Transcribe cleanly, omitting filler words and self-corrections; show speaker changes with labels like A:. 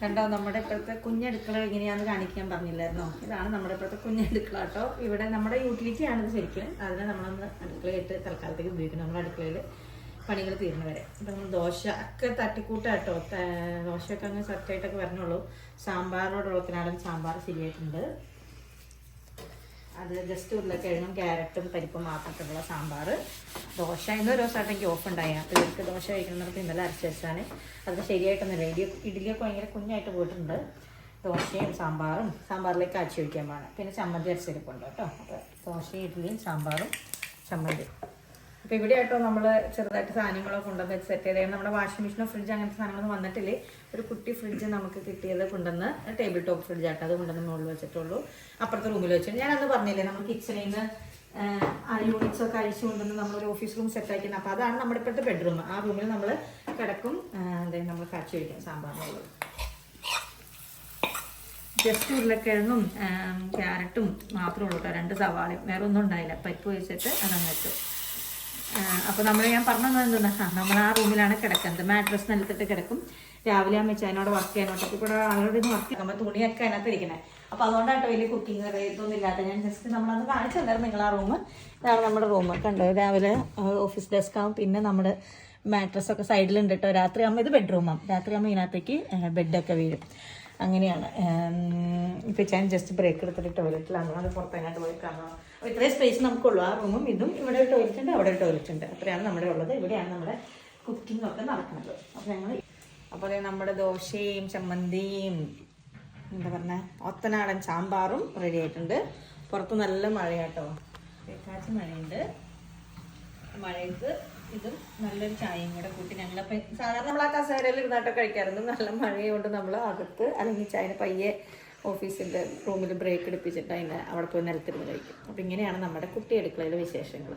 A: കണ്ടോ നമ്മുടെ ഇപ്പോഴത്തെ കുഞ്ഞടുക്കള എങ്ങനെയാണെന്ന് കാണിക്കാൻ പറഞ്ഞില്ലായിരുന്നോ? ഇതാണ് നമ്മുടെ ഇപ്പോഴത്തെ കുഞ്ഞടുക്കള കേട്ടോ. ഇവിടെ നമ്മുടെ യൂട്ടിലിറ്റി ആണിത് ശരിക്കും. അതിനെ നമ്മളൊന്ന് അടുക്കളയിട്ട് തൽക്കാലത്തേക്ക് ഉപയോഗിക്കണം. നമ്മുടെ അടുക്കളയിൽ പണികൾ തീർന്നു വരെ. ഇപ്പം നമ്മൾ ദോശ ഒക്കെ തട്ടിക്കൂട്ടാട്ടോ. ദോശയൊക്കെ അങ്ങ് സെറ്റായിട്ടൊക്കെ വരണുള്ളൂ. സാമ്പാറിനോടുള്ളത്തിനാളും സാമ്പാർ ശരിയായിട്ടുണ്ട്. അത് ജസ്റ്റ് ഉരുളക്കിഴങ്ങും ക്യാരറ്റും പരിപ്പും മാത്രമുള്ള സാമ്പാർ. ദോശ ഇന്നൊരു ദിവസമായിട്ട് എനിക്ക് ഓഫ് ഉണ്ടായി. അപ്പോൾ ഇവർക്ക് ദോശ കഴിക്കണമെന്നൊക്കെ ഇന്നലെ അരച്ച് വെച്ചാണ്. അത് ശരിയായിട്ടൊന്നുമില്ല. ഇഡ്ഡലിയൊക്കെ ഭയങ്കര കുഞ്ഞായിട്ട് പോയിട്ടുണ്ട്. ദോശയും സാമ്പാറിലേക്ക് കാച്ചി വയ്ക്കാൻ വേണം. പിന്നെ ചമ്മന്തി അരച്ചിരിപ്പുണ്ട് കേട്ടോ. അപ്പോൾ ദോശയും ഇഡ്ഡലിയും സാമ്പാറും ചമ്മന്തി. അപ്പോൾ ഇവിടെ ആയിട്ടോ നമ്മൾ ചെറുതായിട്ട് സാധനങ്ങളൊക്കെ കൊണ്ടുവന്ന് സെറ്റ് ചെയ്ത് നമ്മുടെ വാഷിംഗ് മെഷീനോ ഫ്രിഡ്ജ് അങ്ങനത്തെ സാധനങ്ങളൊന്നും വന്നിട്ടില്ലേ. ഒരു കുട്ടി ഫ്രിഡ്ജ് നമുക്ക് കിട്ടിയത് കൊണ്ടുവന്ന് ടേബിൾ ടോപ്പ് ഫ്രിഡ്ജ് ആട്ടോ. അത് കൊണ്ടുവന്ന് മുകളിൽ വെച്ചിട്ടുള്ളൂ. അപ്പുറത്തെ റൂമിൽ വെച്ചിട്ട് ഞാനന്ന് പറഞ്ഞില്ലേ നമ്മൾ കിച്ചണിൽ നിന്ന് യൂണിറ്റ്സ് ഒക്കെ അഴിച്ചു കൊണ്ടുവന്ന് നമ്മളൊരു ഓഫീസ് റൂം സെറ്റ് ആക്കുന്നത്. അപ്പോൾ അതാണ് നമ്മുടെ ഇപ്പോഴത്തെ ബെഡ്റൂം. ആ റൂമിൽ നമ്മൾ കിടക്കും. എന്തായാലും നമ്മൾ കാച്ചി വയ്ക്കാം സാമ്പാറിനുള്ളത്. ജസ്റ്റ് ഉരുളക്കിഴങ്ങും ക്യാരറ്റും മാത്രമേ ഉള്ളൂ കേട്ടോ. 2 സവാളയും വേറെ ഒന്നും ഉണ്ടായില്ല. പരിപ്പ് വെച്ചിട്ട് അതങ്ങ് വെച്ചു. അപ്പോൾ ഞാൻ പറഞ്ഞത് എന്താണ്, നമ്മൾ ആ റൂമിലാണ് കിടക്കുന്നത്. മാട്രസ് നിലത്തിട്ട് കിടക്കും. രാവിലെ ആ വെച്ചതിനോട് വർക്ക് ചെയ്യാനോട്ടൊക്കെ ഇപ്പോൾ ആളോട് വർക്ക് ചെയ്യുമ്പോൾ തുണിയൊക്കെ അതിനകത്ത് ഇരിക്കണേ. അപ്പോൾ അതുകൊണ്ടാട്ടോ വലിയ കുക്കിംഗ് ഇതൊന്നും ഇല്ലാത്ത. ഞാൻ ജസ്റ്റ് നമ്മളന്ന് കാണിച്ചു തന്നായിരുന്നു നിങ്ങൾ ആ റൂം. ഇതാണ് നമ്മുടെ റൂം കണ്ടോ. രാവിലെ ഓഫീസ് ഡെസ്ക് ആവും. പിന്നെ നമ്മുടെ മാട്രസൊക്കെ സൈഡിലുണ്ട് കേട്ടോ. രാത്രിയാകുമ്പോൾ ഇത് ബെഡ്റൂമാകും. രാത്രിയാകുമ്പോൾ ഇതിനകത്തേക്ക് ബെഡൊക്കെ വീഴും. അങ്ങനെയാണ്. ഇപ്പം ഞാൻ ജസ്റ്റ് ബ്രേക്ക് എടുത്തിട്ട് ടോയ്ലറ്റിലാണ്. അത് പുറത്തതിനായിട്ട് പോയി കാണാം. അപ്പോൾ ഇത്രയും സ്പേസ് നമുക്കുള്ളൂ. ആ റൂമും ഇതും. ഇവിടെ ഒരു ടോയ്ലറ്റ് ഉണ്ട്, അവിടെ ഒരു ടോയ്ലറ്റ് ഉണ്ട്. അത്രയാണ് നമ്മുടെ ഉള്ളത്. ഇവിടെയാണ് നമ്മുടെ കുക്കിംഗ് ഒക്കെ നടക്കുന്നത്. അപ്പോൾ നമ്മുടെ ദോശയും ചമ്മന്തിയും എന്താ പറഞ്ഞ ഒത്തനാടൻ സാമ്പാറും റെഡി ആയിട്ടുണ്ട്. പുറത്ത് നല്ല മഴയാട്ടോ. കാച്ച് മഴയുണ്ട്. മഴയത്ത് ഇതും നല്ലൊരു ചായയും കൂടെ കൂട്ടി ഞങ്ങളപ്പോൾ സാധാരണ നമ്മൾ ആ കസേരയിൽ ഇരുന്നാട്ടോ കഴിക്കാറുണ്ട്. നല്ല മഴയുകൊണ്ട് നമ്മൾ അകത്ത് അല്ലെങ്കിൽ ചായന് പയ്യെ ഓഫീസിൻ്റെ റൂമിൽ ബ്രേക്ക് എടുപ്പിച്ചിട്ട് അതിന് അവിടെ പോയി നിലത്തിരുന്ന് കഴിക്കും. അപ്പോൾ ഇങ്ങനെയാണ് നമ്മുടെ കുട്ടി അടുക്കളയിലെ വിശേഷങ്ങൾ.